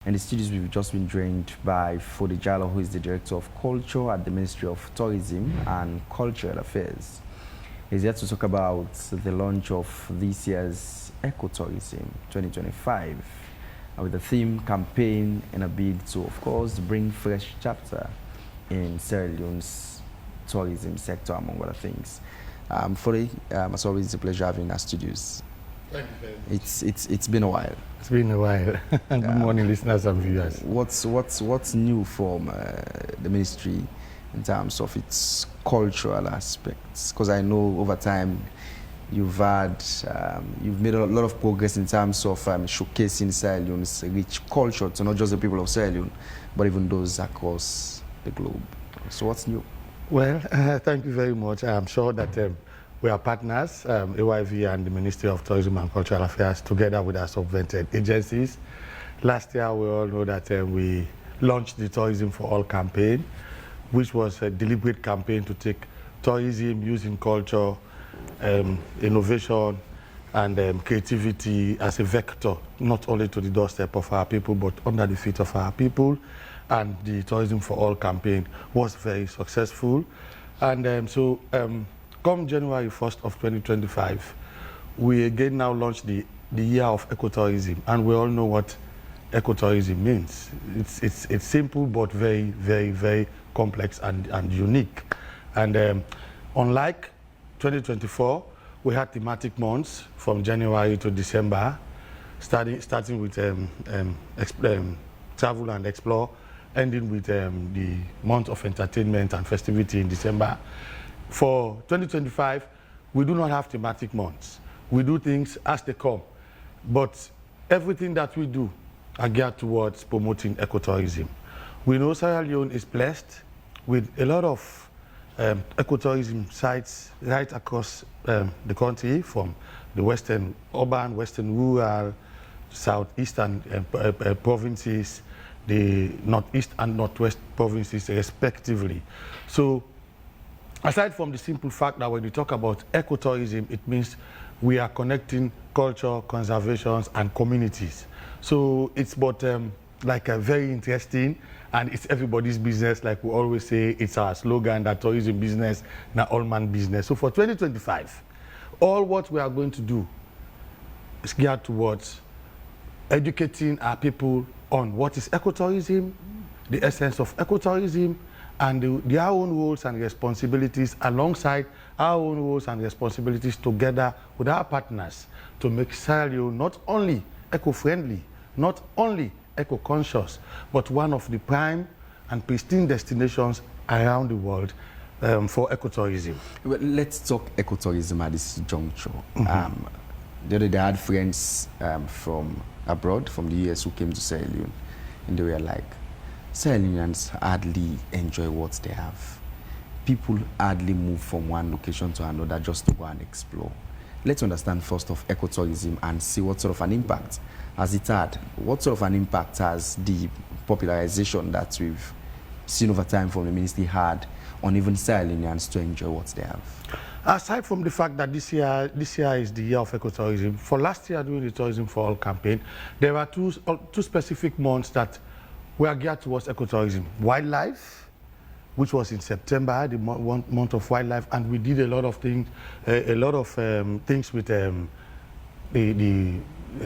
And the studios we've just been joined by Foday Jalloh, who is the Director of Culture at the Ministry of Tourism and Cultural Affairs. He's here to talk about the launch of this year's ecotourism 2025 with the theme campaign in a bid to, of course, bring fresh chapter in Sierra Leone's tourism sector, among other things. Foday, as always, it's a pleasure having you in our studios. Thank you very much. It's been a while. It's been a while. Good morning, listeners and viewers. What's new from the ministry in terms of its cultural aspects? Because I know over time you've made a lot of progress in terms of showcasing Sierra Leone's rich culture to not just the people of Sierra Leone, but even those across the globe. So what's new? Well, thank you very much. I'm sure that we are partners, AYV and the Ministry of Tourism and Cultural Affairs, together with our subvented agencies. Last year, we all know that we launched the Tourism for All campaign, which was a deliberate campaign to take tourism using culture, innovation, and creativity as a vector, not only to the doorstep of our people, but under the feet of our people. And the Tourism for All campaign was very successful. And come January 1st of 2025, we again now launched the year of ecotourism, and we all know what ecotourism means. It's simple but very, very, very complex and unique. And unlike 2024, we had thematic months from January to December, starting with travel and explore, ending with the month of entertainment and festivity in December. For 2025, we do not have thematic months. We do things as they come, but everything that we do are geared towards promoting ecotourism. We know Sierra Leone is blessed with a lot of ecotourism sites right across the country, from the western urban, western rural, southeastern provinces, the northeast and northwest provinces respectively. So aside from the simple fact that when we talk about ecotourism, it means we are connecting culture, conservations, and communities. So it's but like a very interesting, and it's everybody's business. Like we always say, it's our slogan that tourism business, not all man business. So for 2025, all what we are going to do is geared towards educating our people on what is ecotourism, the essence of ecotourism, and their own roles and responsibilities alongside our own roles and responsibilities together with our partners to make Sierra Leone not only eco-friendly, not only eco-conscious, but one of the prime and pristine destinations around the world for ecotourism. Well, let's talk ecotourism at this juncture. The other day I had friends from abroad, from the US, who came to Sierra Leone, and they were like, Sierra Leoneans hardly enjoy what they have. People hardly move from one location to another just to go and explore. Let's understand first of ecotourism and see what sort of an impact has it had. What sort of an impact has the popularization that we've seen over time from the ministry had on even Sierra Leoneans to enjoy what they have? Aside from the fact that this year is the year of ecotourism, for last year during the Tourism for All campaign, there were two specific months that were geared towards ecotourism. Wildlife, which was in September, the month of wildlife, and we did a lot of things with the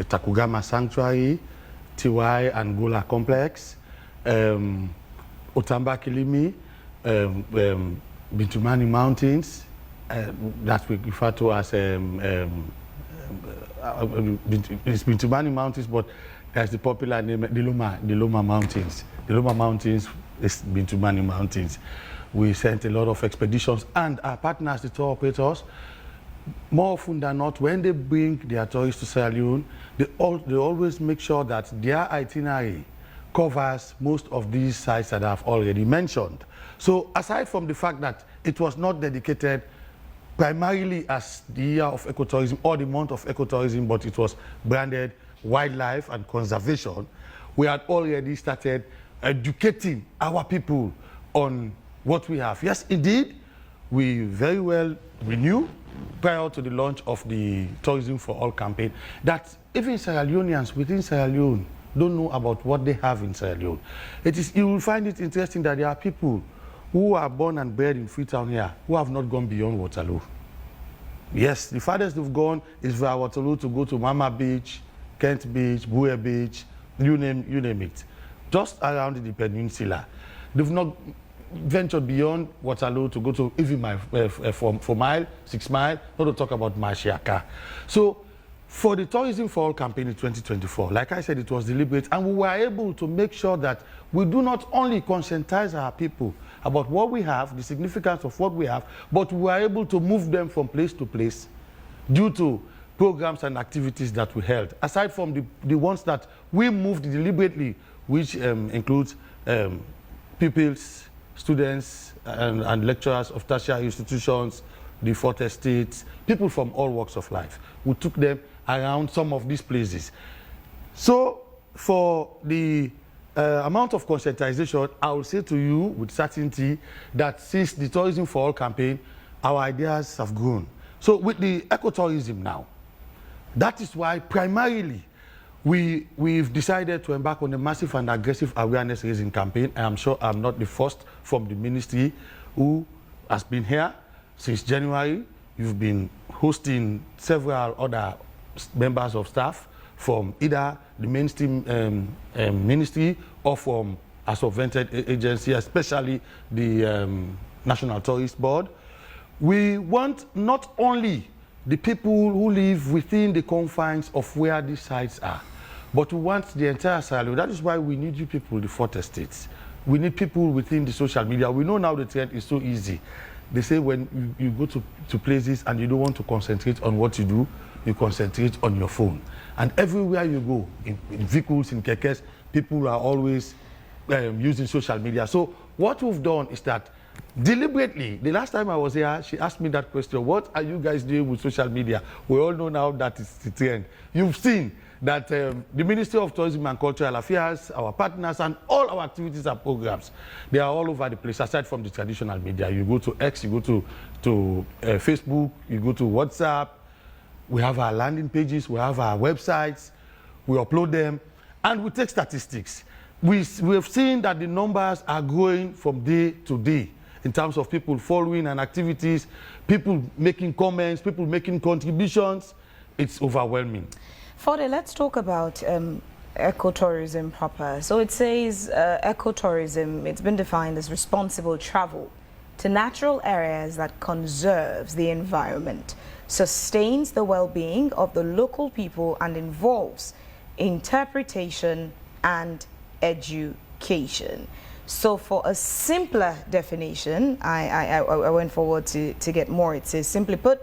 Takugama Sanctuary, Tiwai and Gola Complex, Otamba Kilimi, Bintumani Mountains, that we refer to as it's Bintumani Mountains, but there's the popular name, the Loma Mountains. The Loma Mountains is Bintumani Mountains. We sent a lot of expeditions, and our partners, the tour operators, more often than not, when they bring their tourists to Sierra Leone, they always make sure that their itinerary covers most of these sites that I've already mentioned. So aside from the fact that it was not dedicated primarily as the year of ecotourism or the month of ecotourism, but it was branded wildlife and conservation, we had already started educating our people on what we have. Yes, indeed, we knew prior to the launch of the Tourism for All campaign that even Sierra Leoneans within Sierra Leone don't know about what they have in Sierra Leone. You will find it interesting that there are people who are born and bred in Freetown here who have not gone beyond Waterloo. Yes, the farthest they've gone is via Waterloo to go to Mama Beach, Kent Beach, Buea Beach, you name it. Just around the peninsula. They've not ventured beyond Waterloo to go to even 4 mile, 6 mile, not to talk about Mashiaka. So for the Tourism for All campaign in 2024, like I said, it was deliberate, and we were able to make sure that we do not only conscientize our people about what we have, the significance of what we have, but we were able to move them from place to place due to programs and activities that we held. Aside from the ones that we moved deliberately, which includes pupils, students, and lecturers of tertiary institutions, the fourth estates, people from all walks of life. We took them around some of these places. So for the amount of conscientization, I will say to you with certainty that since the Tourism for All campaign, our ideas have grown. So with the ecotourism now, that is why primarily we've decided to embark on a massive and aggressive awareness raising campaign. I am sure I'm not the first from the ministry who has been here since January. You've been hosting several other members of staff from either the mainstream ministry or from a subvented agency, especially the National Tourist Board. We want not only the people who live within the confines of where these sites are, but we want the entire Sierra Leone. That is why we need you people, the fourth estates. We need people within the social media. We know now the trend is so easy. They say when you go to places and you don't want to concentrate on what you do, you concentrate on your phone. And everywhere you go, in vehicles, in kekes, people are always using social media. So what we've done is that deliberately, the last time I was here, she asked me that question, what are you guys doing with social media? We all know now that it's the trend. You've seen that the Ministry of Tourism and Cultural Affairs, our partners, and all our activities and programs, they are all over the place, aside from the traditional media. You go to X, you go to Facebook, you go to WhatsApp. We have our landing pages, we have our websites, we upload them, and we take statistics. We have seen that the numbers are growing from day to day in terms of people following and activities, people making comments, people making contributions. It's overwhelming. Foday, let's talk about ecotourism proper. So it says ecotourism, it's been defined as responsible travel to natural areas that conserves the environment, sustains the well-being of the local people, and involves interpretation and education. So for a simpler definition, I went forward to get more. It says, simply put,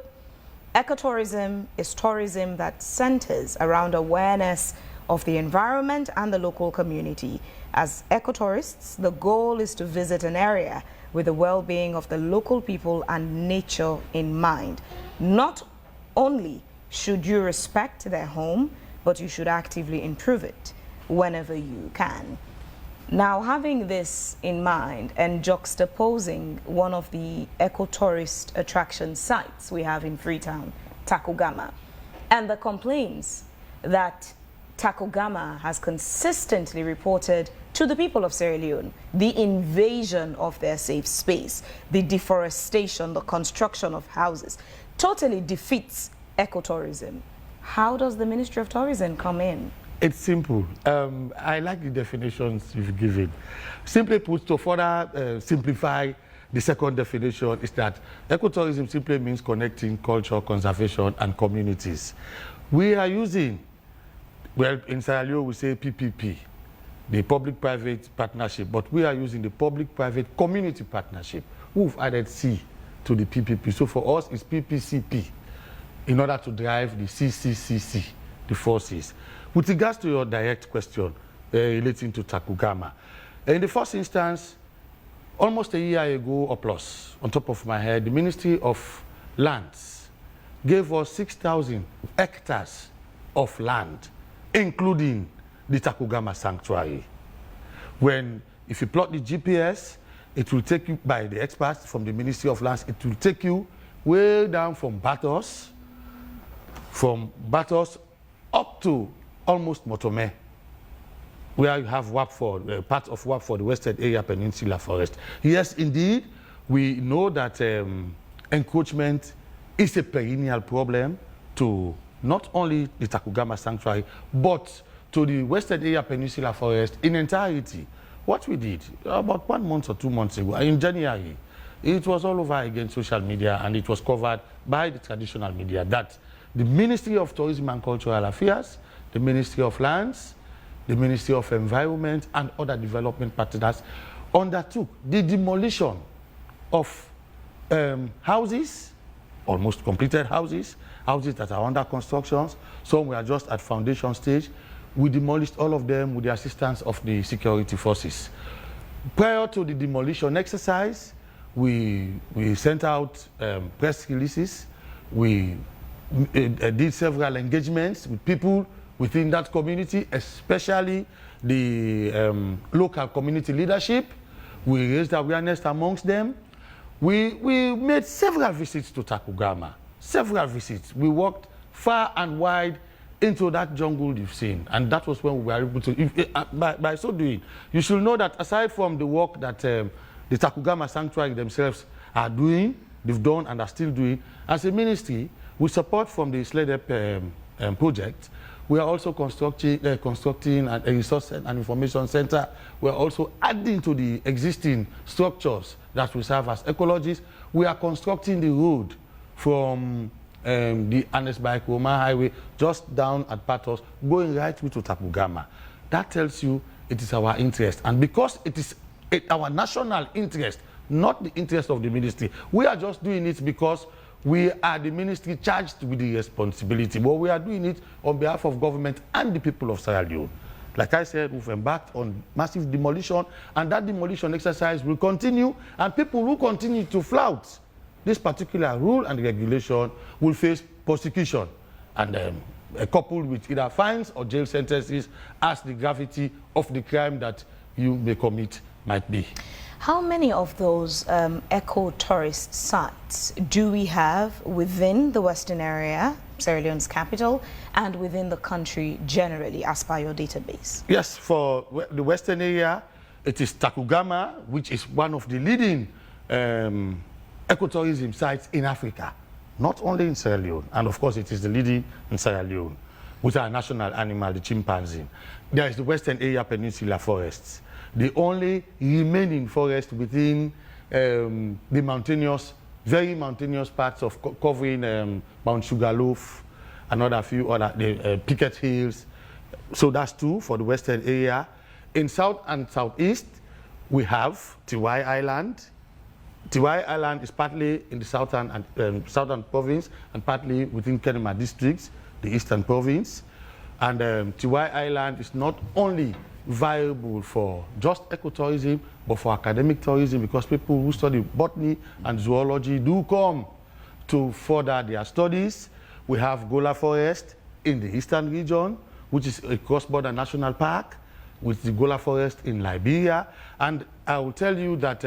ecotourism is tourism that centers around awareness of the environment and the local community. As ecotourists, the goal is to visit an area with the well-being of the local people and nature in mind. Not only should you respect their home, but you should actively improve it whenever you can. Now, having this in mind and juxtaposing one of the ecotourist attraction sites we have in Freetown, Takogama, and the complaints that Takogama has consistently reported to the people of Sierra Leone, the invasion of their safe space, the deforestation, the construction of houses, totally defeats ecotourism. How does the Ministry of Tourism come in? It's simple. I like the definitions you've given. Simply put, to further simplify the second definition, is that ecotourism simply means connecting culture, conservation, and communities. We are using, well, in Sierra Leone we say PPP, the public-private partnership, but we are using the public-private community partnership. We've added C to the PPP. So for us, it's PPCP in order to drive the CCCC, the four Cs. With regards to your direct question relating to Takogama, in the first instance, almost a year ago or plus, on top of my head, the Ministry of Lands gave us 6,000 hectares of land, including the Takogama Sanctuary. If you plot the GPS, it will take you, by the experts from the Ministry of Lands, it will take you way down from Batos up to almost Motome. where you have Wapford, part of Wapford, the Western Area Peninsula Forest. Yes, indeed, we know that encroachment is a perennial problem to not only the Takugama Sanctuary, but to the Western Area Peninsula Forest in entirety. What we did about 1 month or 2 months ago, in January, it was all over against social media, and it was covered by the traditional media that the Ministry of Tourism and Cultural Affairs, the Ministry of Lands, the Ministry of Environment, and other development partners undertook the demolition of houses, almost completed houses, houses that are under construction. Some were just at foundation stage. We demolished all of them with the assistance of the security forces. Prior to the demolition exercise, we sent out press releases. We did several engagements with people within that community, especially the local community leadership. We raised awareness amongst them. We made several visits to Takugama, several visits. We walked far and wide into that jungle you've seen, and that was when we were able to, by so doing, you should know that aside from the work that the Takugama Sanctuary themselves are doing, they've done and are still doing, as a ministry, with support from the SLEDEP project, we are also constructing a resource and information center. We are also adding to the existing structures that will serve as ecologists. We are constructing the road from the Anesbai-Kuroma Highway just down at Patos, going right through to Takugama. That tells you it is our interest. And because it is our national interest, not the interest of the ministry, we are just doing it because we are the ministry charged with the responsibility, but we are doing it on behalf of government and the people of Sierra Leone. Like I said, we've embarked on massive demolition, and that demolition exercise will continue, and people who continue to flout this particular rule and regulation will face prosecution, and coupled with either fines or jail sentences as the gravity of the crime that you may commit might be. How many of those eco-tourist sites do we have within the Western area, Sierra Leone's capital, and within the country generally, as per your database? Yes, for the Western area, it is Takugama, which is one of the leading ecotourism sites in Africa, not only in Sierra Leone, and of course it is the leading in Sierra Leone, with our national animal, the chimpanzee. There is the Western Area Peninsula Forests, the only remaining forest within the mountainous, very mountainous parts of covering Mount Sugarloaf, another few other, Picket Hills. So that's two for the Western area. In South and Southeast, we have Tiwai Island. Tiwai Island is partly in the southern province and partly within Kenema districts, the eastern province. And Tiwai Island is not only viable for just ecotourism, but for academic tourism, because people who study botany and zoology do come to further their studies. We have Gola Forest in the eastern region, which is a cross-border national park, with the Gola Forest in Liberia. And I will tell you that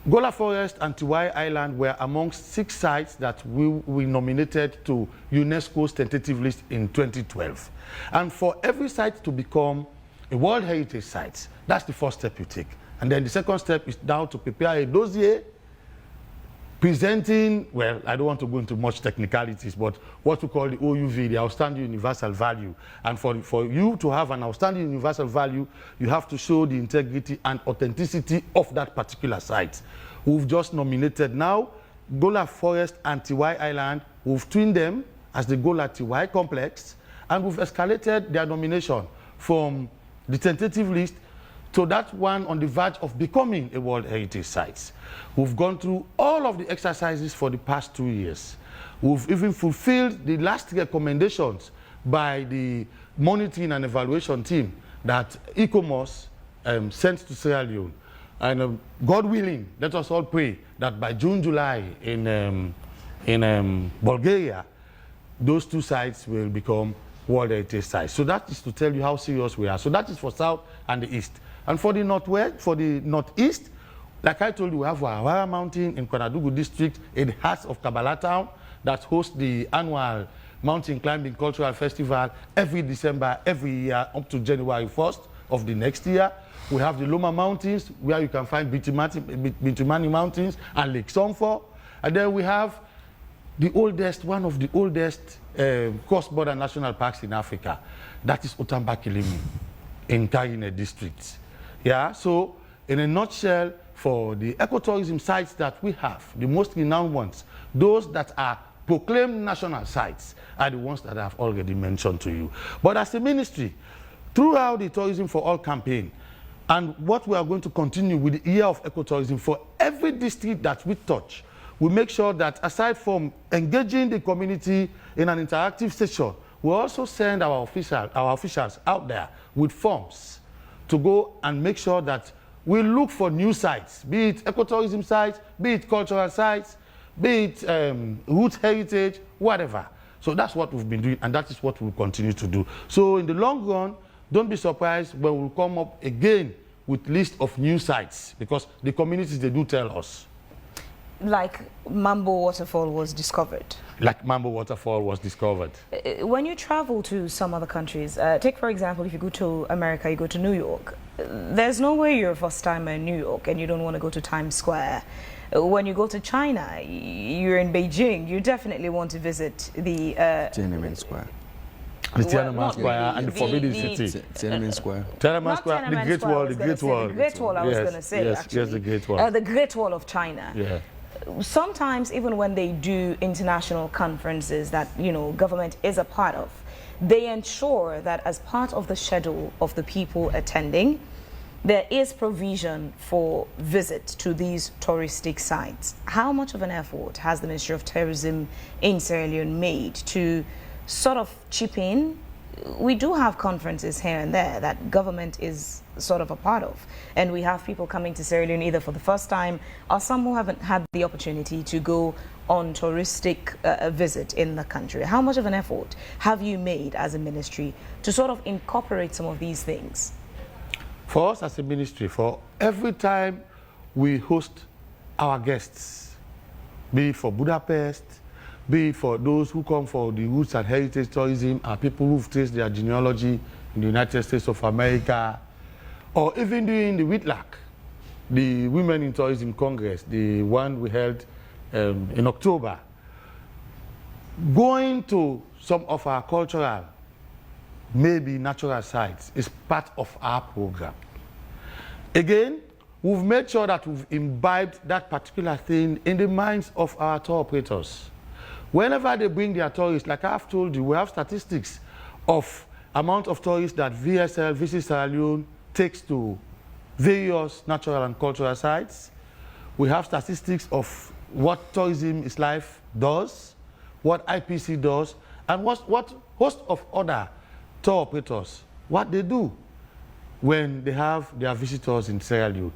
Gola Forest and Tiwai Island were amongst 6 sites that we nominated to UNESCO's tentative list in 2012. And for every site to become a World Heritage Site, that's the first step you take. And then the second step is now to prepare a dossier presenting, well, I don't want to go into much technicalities, but what we call the OUV, the Outstanding Universal Value. And for you to have an Outstanding Universal Value, you have to show the integrity and authenticity of that particular site. We've just nominated now Gola Forest and Tiwai Island. We've twinned them as the Gola Tiwai Complex, and we've escalated their nomination from the tentative list to that one on the verge of becoming a World Heritage Site. We've gone through all of the exercises for the past 2 years. We've even fulfilled the last recommendations by the monitoring and evaluation team that ECOMOS sent to Sierra Leone. And God willing, let us all pray that by June, July in Bulgaria, those 2 sites will become World Heritage Sites. So that is to tell you how serious we are. So that is for South and the East. And for the Northwest, for the Northeast, like I told you, we have Wawara Mountain in Kwanadugu district in the heart of Kabala town that hosts the annual mountain climbing cultural festival every December, every year, up to January 1st of the next year. We have the Loma Mountains, where you can find Bitumani Mountains and Lake Somfo. And then we have the oldest, one of the oldest cross-border national parks in Africa. That is Otamba-Kilimi in Kayine district. Yeah, so in a nutshell, for the ecotourism sites that we have, the most renowned ones, those that are proclaimed national sites are the ones that I've already mentioned to you. But as a ministry, throughout the Tourism for All campaign, and what we are going to continue with the year of ecotourism, for every district that we touch, we make sure that aside from engaging the community in an interactive session, we also send our officials out there with forms to go and make sure that we look for new sites, be it ecotourism sites, be it cultural sites, be it root heritage, whatever. So that's what we've been doing, and that is what we'll continue to do. So in the long run, don't be surprised when we'll come up again with list of new sites, because the communities, they do tell us. Like Mambo Waterfall was discovered. Like Mambo Waterfall was discovered. When you travel to some other countries, take for example, if you go to America, you go to New York, there's no way you're a first timer in New York and you don't want to go to Times Square. When you go to China, you're in Beijing, you definitely want to visit the Tiananmen Square. The Tiananmen Square and the Forbidden City. Tiananmen Square. Tiananmen Square, the Great Wall, the Great Wall. The Great Wall, I was going to say, yes, actually. Yes, the Great Wall. The Great Wall of China. Yeah. Sometimes, even when they do international conferences that, you know, government is a part of, they ensure that as part of the schedule of the people attending, there is provision for visit to these touristic sites. How much of an effort has the Ministry of Tourism in Sierra Leone made to sort of chip in? We do have conferences here and there that government is sort of a part of, and we have people coming to Sierra Leone either for the first time or some who haven't had the opportunity to go on touristic visit in the country. How much of an effort have you made as a ministry to sort of incorporate some of these things? For us as a ministry, for every time we host our guests, be it for Budapest, be it for those who come for the roots and heritage tourism, and people who've traced their genealogy in the United States of America, or even during the WITLAC, the Women in Tourism Congress, the one we held in October, going to some of our cultural, maybe natural sites is part of our program. Again, we've made sure that we've imbibed that particular thing in the minds of our tour operators. Whenever they bring their tourists, like I've told you, we have statistics of amount of tourists that VSL, Visit Sierra Leone, takes to various natural and cultural sites. We have statistics of what Tourism is Life does, what IPC does, and what host of other tour operators, what they do when they have their visitors in Sierra Leone.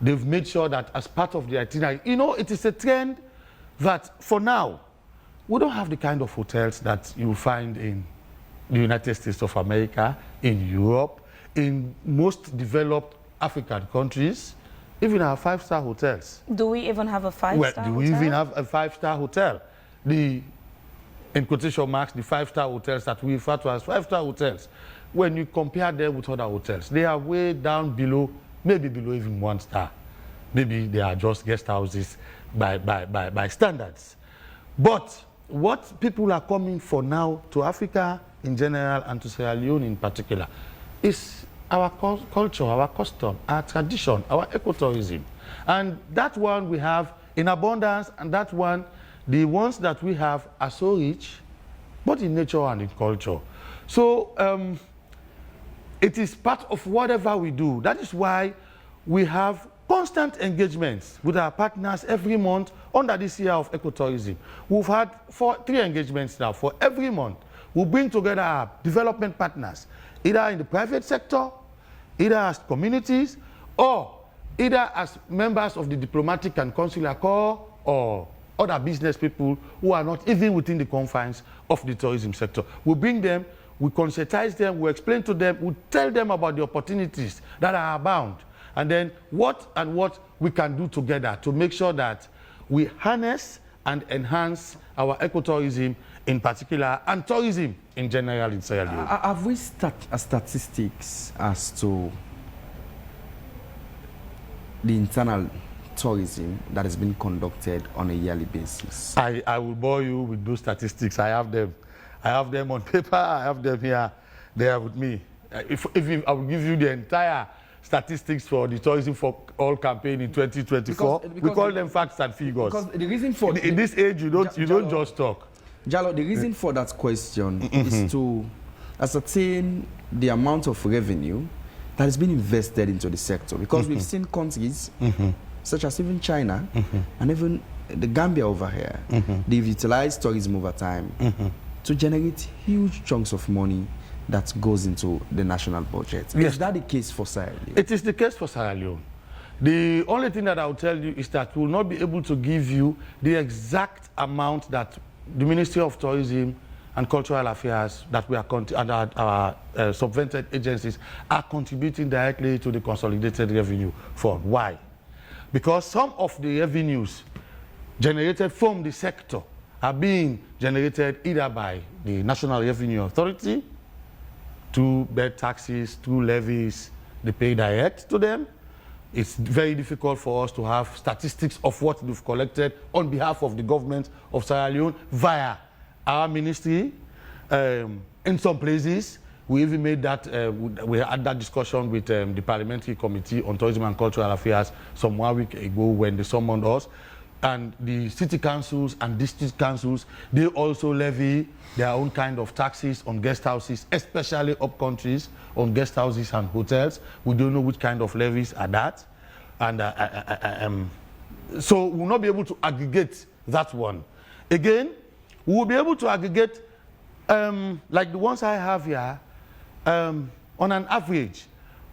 They've made sure that as part of the itinerary, you know, it is a trend that for now, we don't have the kind of hotels that you find in the United States of America, in Europe, in most developed African countries, even our five-star hotels. Do we even have a five-star hotel? Do we even have a five-star hotel? In quotation marks, the five-star hotels that we refer to as five-star hotels, when you compare them with other hotels, they are way down below, maybe below even 1 star. Maybe they are just guest houses by standards. But what people are coming for now to Africa in general and to Sierra Leone in particular is our culture, our custom, our tradition, our ecotourism. And that one we have in abundance, and that one, the ones that we have are so rich, both in nature and in culture. So it is part of whatever we do. That is why we have constant engagements with our partners every month under this year of ecotourism. We've had 3 engagements now. For every month, we bring together our development partners, either in the private sector, either as communities, or either as members of the diplomatic and consular corps, or other business people who are not even within the confines of the tourism sector. We bring them, we conscientize them, we explain to them, we tell them about the opportunities that are abound, and then what we can do together to make sure that we harness and enhance our ecotourism in particular, and tourism in general in Sierra Leone. Have we statistics as to the internal tourism that has been conducted on a yearly basis? I will bore you with those statistics. I have them. I have them on paper. I have them here. They are with me. If I will give you the entire statistics for the tourism for all campaign in 2024, because we call them facts and figures. Because the reason for in this age, you don't just talk. Jalloh, the reason for that question is to ascertain the amount of revenue that has been invested into the sector, because we've seen countries such as even China and even the Gambia over here, they've utilized tourism over time to generate huge chunks of money that goes into the national budget. Yes. Is that the case for Sierra Leone? It is the case for Sierra Leone. The only thing that I will tell you is that we will not be able to give you the exact amount that the Ministry of Tourism and Cultural Affairs that we are and our subvented agencies are contributing directly to the consolidated revenue fund. Why? Because some of the revenues generated from the sector are being generated either by the National Revenue Authority, through bed taxes, through levies, they pay direct to them. It's very difficult for us to have statistics of what we've collected on behalf of the government of Sierra Leone via our ministry. In some places, we even made that, we had that discussion with the Parliamentary Committee on Tourism and Cultural Affairs some 1 week ago when they summoned us. And the city councils and district councils, they also levy their own kind of taxes on guest houses, especially up countries on guest houses and hotels. We don't know which kind of levies are that. And so we'll not be able to aggregate that one. Again, we will be able to aggregate, like the ones I have here, on an average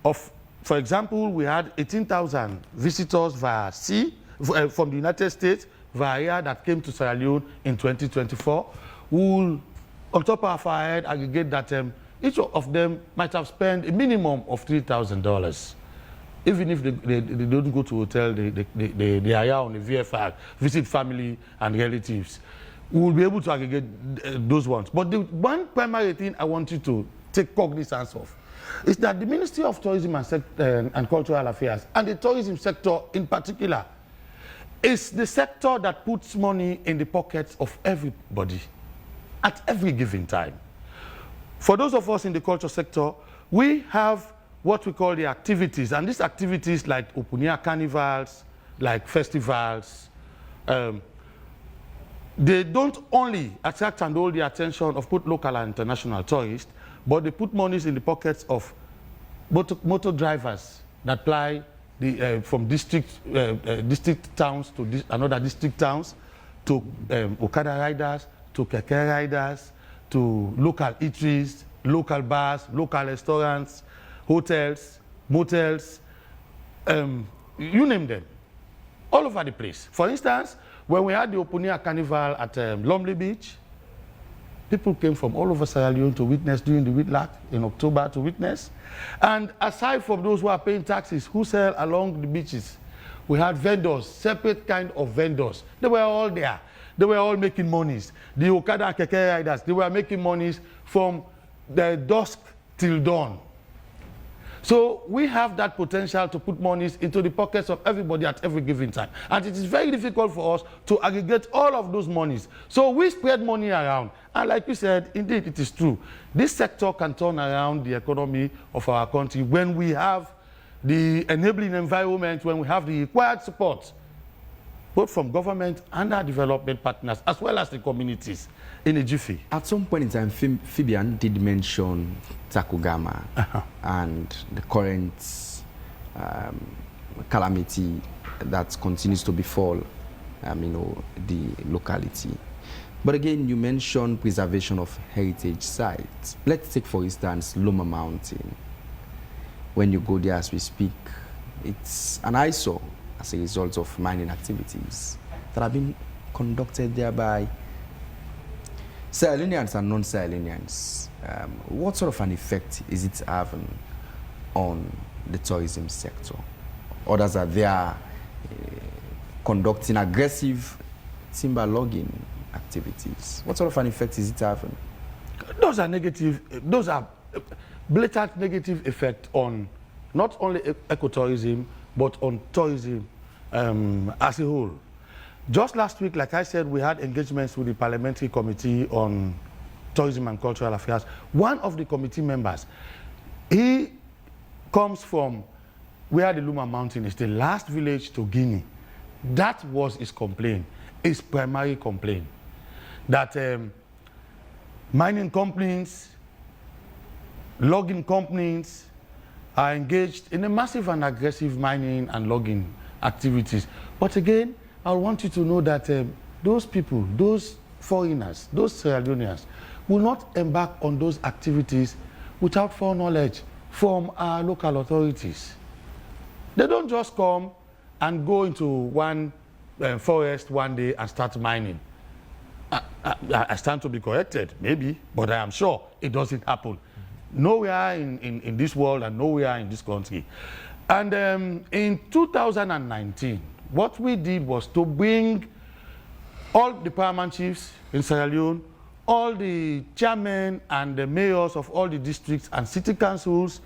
of, for example, we had 18,000 visitors via sea, from the United States via air that came to Sierra Leone in 2024. We'll, on top of our head, aggregate that each of them might have spent a minimum of $3,000. Even if they don't go to hotel, they are here on the VFR, visit family and relatives. We will be able to aggregate those ones. But the one primary thing I want you to take cognizance of is that the Ministry of Tourism and Cultural Affairs, and the tourism sector in particular, is the sector that puts money in the pockets of everybody at every given time. For those of us in the culture sector, we have what we call the activities, and these activities like open-air carnivals, like festivals, they don't only attract and hold the attention of both local and international tourists, but they put monies in the pockets of motor drivers that ply from district towns to another district towns, to Okada riders, to keke riders, to local eateries, local bars, local restaurants, hotels, motels, you name them, all over the place. For instance, when we had the open-air carnival at Lumley Beach, people came from all over Sierra Leone to witness during the Whitlock in October to witness. And aside from those who are paying taxes, who sell along the beaches, we had vendors, separate kind of vendors. They were all there. They were all making monies. The Okada and Keke riders, they were making monies from the dusk till dawn. So we have that potential to put monies into the pockets of everybody at every given time. And it is very difficult for us to aggregate all of those monies. So we spread money around. And like you said, indeed, it is true. This sector can turn around the economy of our country when we have the enabling environment, when we have the required support, both from government and our development partners, as well as the communities in a jiffy. At some point in time, Fabian did mention Takugama and the current calamity that continues to befall the locality. But again, you mentioned preservation of heritage sites. Let's take, for instance, Loma Mountain. When you go there as we speak, it's an eyesore as a result of mining activities that have been conducted there by Sierra Leoneans and non-Sierra Leoneans. What sort of an effect is it having on the tourism sector? Others are there conducting aggressive timber logging activities. What sort of an effect is it having? Those are negative, those are blatant negative effect on not only ecotourism, but on tourism as a whole. Just last week, like I said, we had engagements with the Parliamentary Committee on Tourism and Cultural Affairs. One of the committee members, he comes from where the Luma Mountain is, the last village to Guinea. That was his complaint, his primary complaint, that mining companies, logging companies are engaged in a massive and aggressive mining and logging activities. But again, I want you to know that those people, those foreigners, those Sierra Leoneans will not embark on those activities without foreknowledge from our local authorities. They don't just come and go into one forest one day and start mining. I stand to be corrected, maybe, but I am sure it doesn't happen. Nowhere in this world and nowhere in this country. And in 2019, what we did was to bring all the paramount chiefs in Sierra Leone, all the chairmen and the mayors of all the districts and city councils,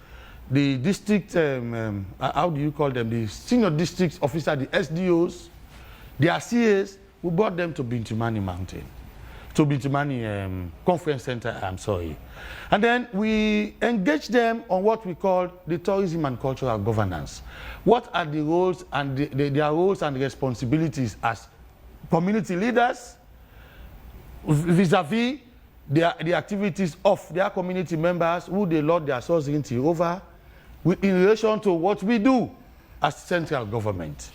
the district, how do you call them, the senior district officer, the SDOs, the CAs, we brought them to Bintimani Mountain, to Bintimani Conference Center, I'm sorry. And then we engaged them on what we call the tourism and cultural governance. What are the roles and their roles and responsibilities as community leaders vis-a-vis the activities of their community members who they lord their sovereignty over in relation to what we do as central government.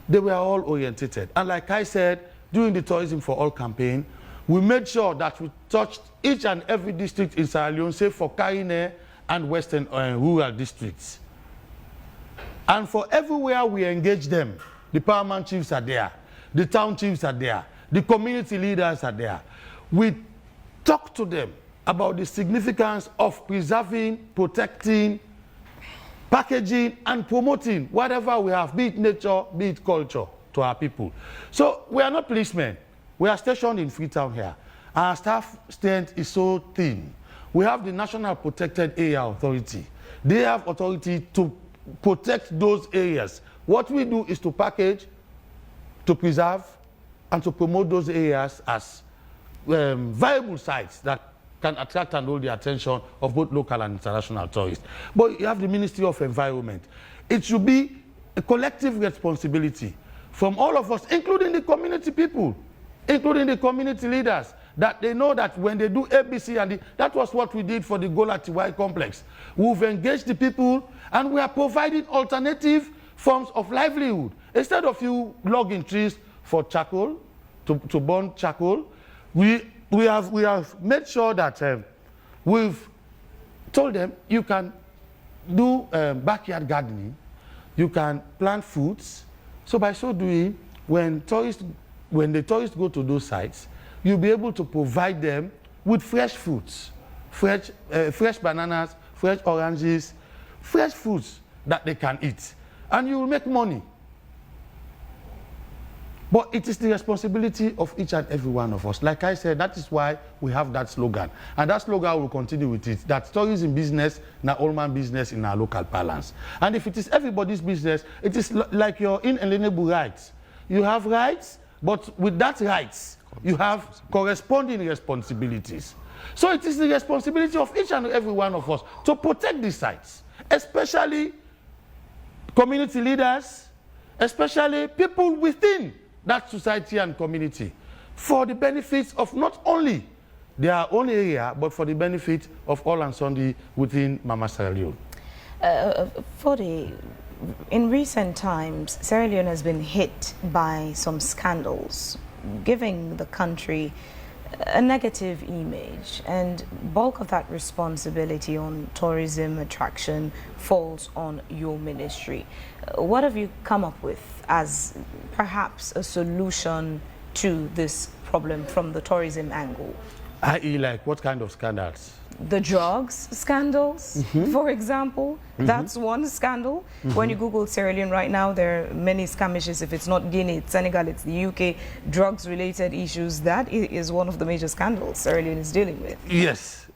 They were all orientated. And like I said, during the Tourism for All campaign, we made sure that we touched each and every district in Sierra Leone, save for Karine and western rural districts. And for everywhere we engage them, the paramount chiefs are there, the town chiefs are there, the community leaders are there. We talk to them about the significance of preserving, protecting, packaging, and promoting whatever we have, be it nature, be it culture, to our people. So we are not policemen. We are stationed in Freetown here. Our staff strength is so thin. We have the National Protected Area Authority. They have authority to protect those areas. What we do is to package, to preserve, and to promote those areas as viable sites that can attract and hold the attention of both local and international tourists. But you have the Ministry of Environment. It should be a collective responsibility from all of us, including the community people, including the community leaders, that they know that when they do ABC, and that was what we did for the Gola TY complex. We've engaged the people and we are providing alternative forms of livelihood. Instead of you logging trees for charcoal, to burn charcoal, we have made sure that we've told them you can do backyard gardening, you can plant fruits. So by so doing, when the tourists go to those sites, you'll be able to provide them with fresh fruits, fresh bananas, fresh oranges, fresh fruits that they can eat. And you will make money. But it is the responsibility of each and every one of us. Like I said, that is why we have that slogan. And that slogan will continue with it, that tourism business, na all man business in our local balance. And if it is everybody's business, it is like your inalienable rights. You have rights, but with that rights, you have corresponding responsibilities. So it is the responsibility of each and every one of us to protect these sites, especially community leaders, especially people within that society and community, for the benefits of not only their own area, but for the benefit of all and sundry within Mama Sierra Leone. Foday, in recent times, Sierra Leone has been hit by some scandals, giving the country a negative image, and bulk of that responsibility on tourism attraction falls on your ministry. What have you come up with as perhaps a solution to this problem from the tourism angle? I.e., like what kind of scandals? The drugs scandals, for example, that's one scandal. When you Google Sierra Leone right now, there are many skirmishes. If it's not Guinea, it's Senegal, it's the UK, drugs-related issues. That is one of the major scandals Sierra Leone is dealing with. Yes.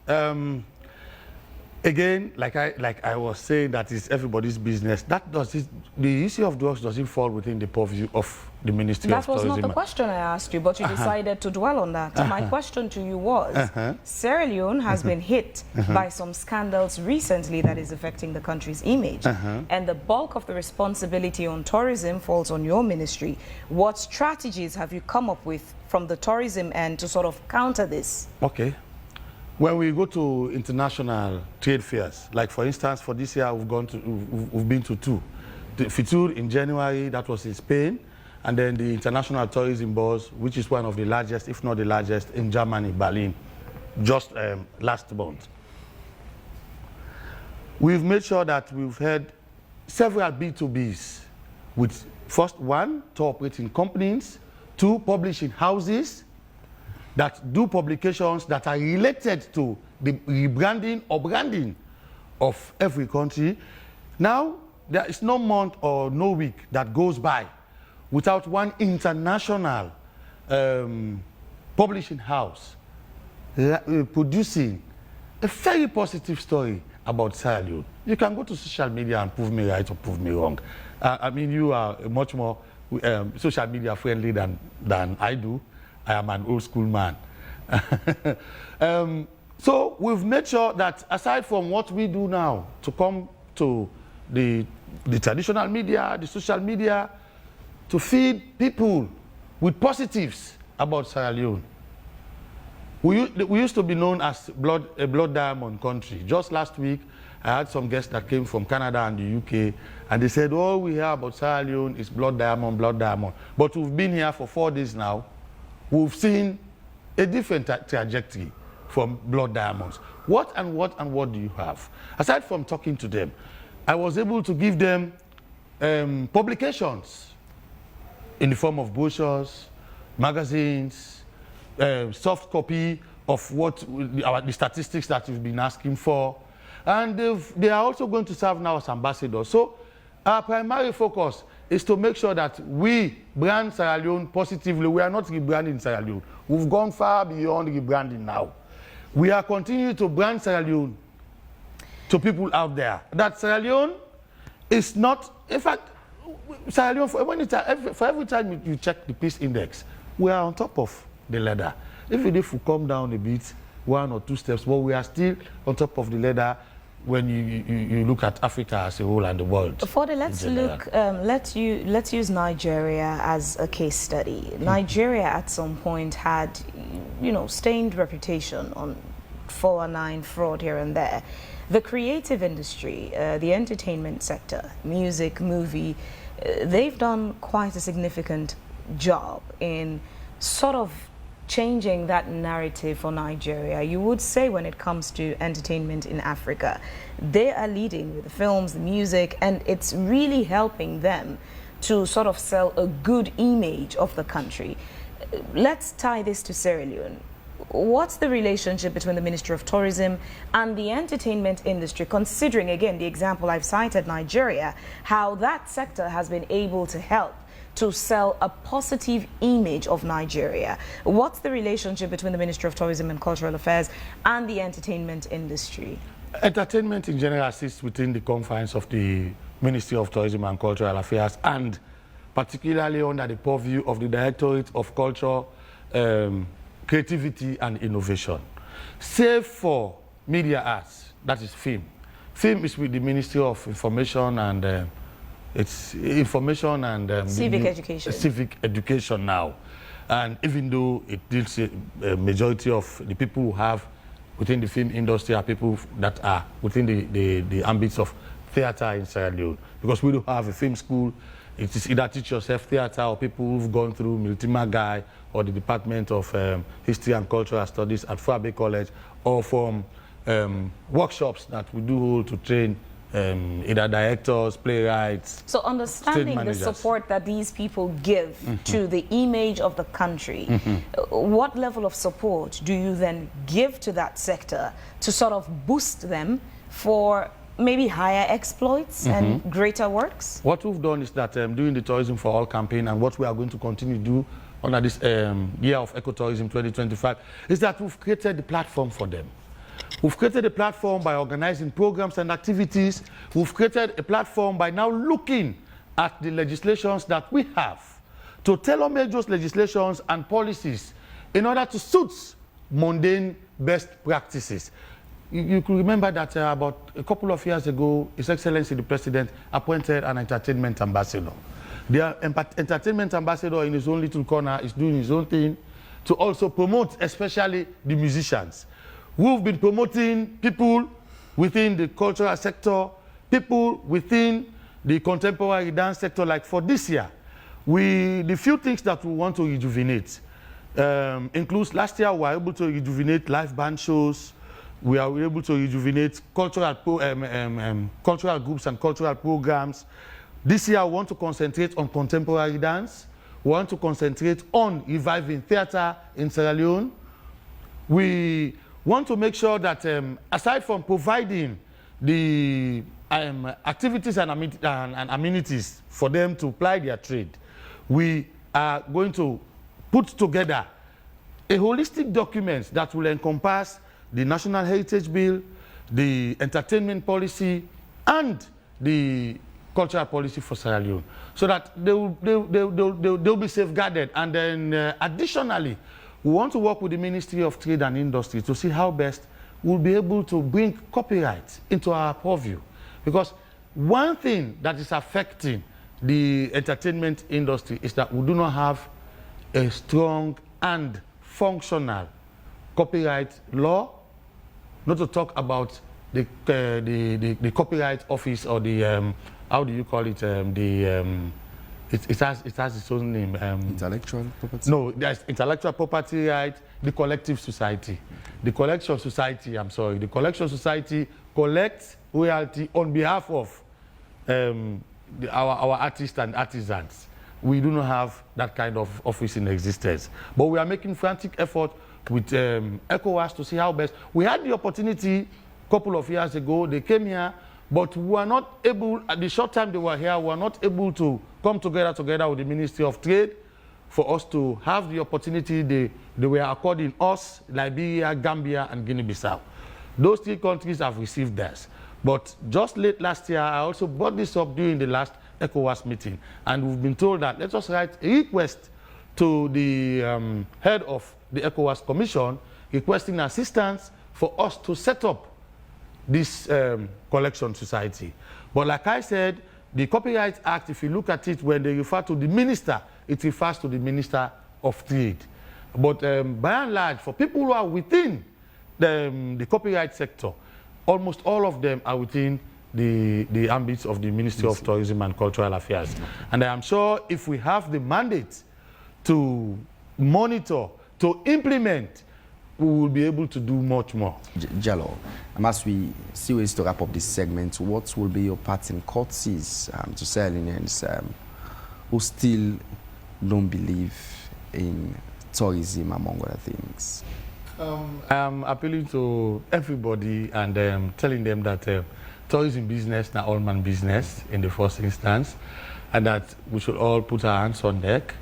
Again, like I was saying, that is everybody's business. The issue of drugs doesn't fall within the purview of the Ministry of Tourism. That was not the question I asked you, but you decided to dwell on that. My question to you was, Sierra Leone has been hit by some scandals recently that is affecting the country's image. And the bulk of the responsibility on tourism falls on your ministry. What strategies have you come up with from the tourism end to sort of counter this? Okay. When we go to international trade fairs, like for instance, for this year, we've been to two. The FITUR in January, that was in Spain, and then the International Tourism Board, which is one of the largest, if not the largest, in Germany, Berlin, just last month. We've made sure that we've had several B2Bs, with first one, tour operating companies, two, publishing houses, that do publications that are related to the rebranding or branding of every country. Now, there is no month or no week that goes by without one international publishing house producing a very positive story about Sierra Leone. You can go to social media and prove me right or prove me wrong. I mean, you are much more social media friendly than I do. I am an old school man. So we've made sure that aside from what we do now to come to the traditional media, the social media, to feed people with positives about Sierra Leone. We used to be known as a blood diamond country. Just last week, I had some guests that came from Canada and the UK, and they said, all we hear about Sierra Leone is blood diamond, blood diamond. But we've been here for 4 days now. We've seen a different trajectory from blood diamonds. What do you have? Aside from talking to them, I was able to give them publications in the form of brochures, magazines, soft copy of the statistics that we've been asking for. And they are also going to serve now as ambassadors. So our primary focus is to make sure that we brand Sierra Leone positively. We are not rebranding Sierra Leone. We've gone far beyond rebranding now. We are continuing to brand Sierra Leone to people out there. That Sierra Leone is not, in fact, Sierra Leone, for every time you check the peace index, we are on top of the ladder. Even if we come down a bit, 1 or 2 steps, but we are still on top of the ladder when you look at Africa as a whole and the world. Foday, let's use Nigeria as a case study. Nigeria at some point had, stained reputation on 419 fraud here and there. The creative industry, the entertainment sector, music, movie, they've done quite a significant job in sort of changing that narrative for Nigeria. You would say when it comes to entertainment in Africa, they are leading with the films, the music, and it's really helping them to sort of sell a good image of the country. Let's tie this to Sierra Leone. What's the relationship between the Ministry of Tourism and the entertainment industry, considering, again, the example I've cited, Nigeria, how that sector has been able to help to sell a positive image of Nigeria? What's the relationship between the Ministry of Tourism and Cultural Affairs and the entertainment industry? Entertainment in general sits within the confines of the Ministry of Tourism and Cultural Affairs, and particularly under the purview of the Directorate of Culture, Creativity and Innovation. Save for media arts, that is film. Film is with the Ministry of Information and it's information and civic education now. And even though it deals with a majority of the people who have within the film industry are people that are within the ambits of theater in Sierra Leone, because we don't have a film school. It is either teach yourself theater or people who've gone through Militima Guy or the Department of History and Cultural Studies at Foday College, or from workshops that we do hold to train either directors, playwrights. So understanding the support that these people give to the image of the country, what level of support do you then give to that sector to sort of boost them for maybe higher exploits and greater works? What we've done is that during the Tourism for All campaign, and what we are going to continue to do under this year of ecotourism 2025, is that we've created the platform for them. We've created a platform by organizing programs and activities. We've created a platform by now looking at the legislations that we have to tailor-make those legislations and policies in order to suit mundane best practices. You could remember that about a couple of years ago, His Excellency the President appointed an entertainment ambassador. The entertainment ambassador in his own little corner is doing his own thing to also promote especially the musicians. We've been promoting people within the cultural sector, people within the contemporary dance sector. Like for this year, the few things that we want to rejuvenate includes last year we were able to rejuvenate live band shows. We are able to rejuvenate cultural groups and cultural programs. This year we want to concentrate on contemporary dance. We want to concentrate on reviving theater in Sierra Leone. We want to make sure that aside from providing the activities and amenities for them to ply their trade, we are going to put together a holistic document that will encompass the National Heritage Bill, the entertainment policy, and the cultural policy for Sierra Leone, so that they'll be safeguarded. And then additionally, we want to work with the Ministry of Trade and Industry to see how best we'll be able to bring copyright into our purview. Because one thing that is affecting the entertainment industry is that we do not have a strong and functional copyright law, not to talk about the copyright office or the, how do you call it, it has its own name. Intellectual property? No, there's intellectual property right, the collective society. The collection society, the collection society collects royalty on behalf of our artists and artisans. We do not have that kind of office in existence. But we are making frantic effort with ECOWAS to see how best. We had the opportunity a couple of years ago, they came here, but we were not able, at the short time they were here, we were not able to come together with the Ministry of Trade for us to have the opportunity they were according us, Liberia, Gambia, and Guinea-Bissau. Those three countries have received theirs. But just late last year, I also brought this up during the last ECOWAS meeting, and we've been told that let us write a request to the head of the ECOWAS Commission requesting assistance for us to set up this collection society. But like I said, the Copyright Act, if you look at it, when they refer to the minister, it refers to the Minister of Trade. But by and large, for people who are within the copyright sector, almost all of them are within the ambits of the Ministry of Tourism and Cultural Affairs. And I am sure if we have the mandate to monitor, to implement, we will be able to do much more. Jalloh, as we see ways to wrap up this segment, what will be your parting courtesies to Sierra Leoneans who still don't believe in tourism, among other things? I'm appealing to everybody and telling them that tourism business, not all man business in the first instance, and that we should all put our hands on deck.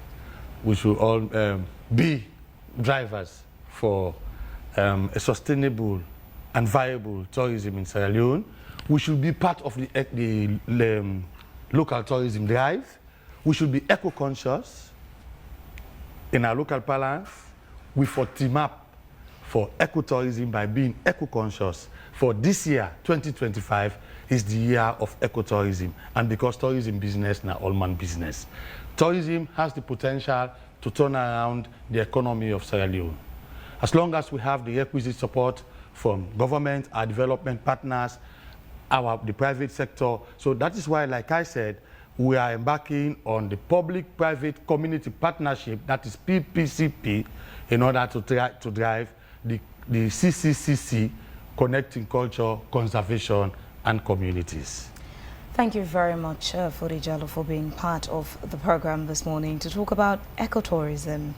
We should all be drivers for a sustainable and viable tourism in Sierra Leone. We should be part of the local tourism drive. We should be eco-conscious in our local parlance. We for team up for ecotourism by being eco-conscious. For this year, 2025, is the year of ecotourism. And because tourism business, now all man business. Tourism has the potential to turn around the economy of Sierra Leone. As long as we have the requisite support from government, our development partners, the private sector. So that is why, like I said, we are embarking on the public-private community partnership, that is PPCP, in order to drive the CCCC, connecting culture, conservation, and communities. Thank you very much, Foday Jalloh, for being part of the program this morning to talk about ecotourism.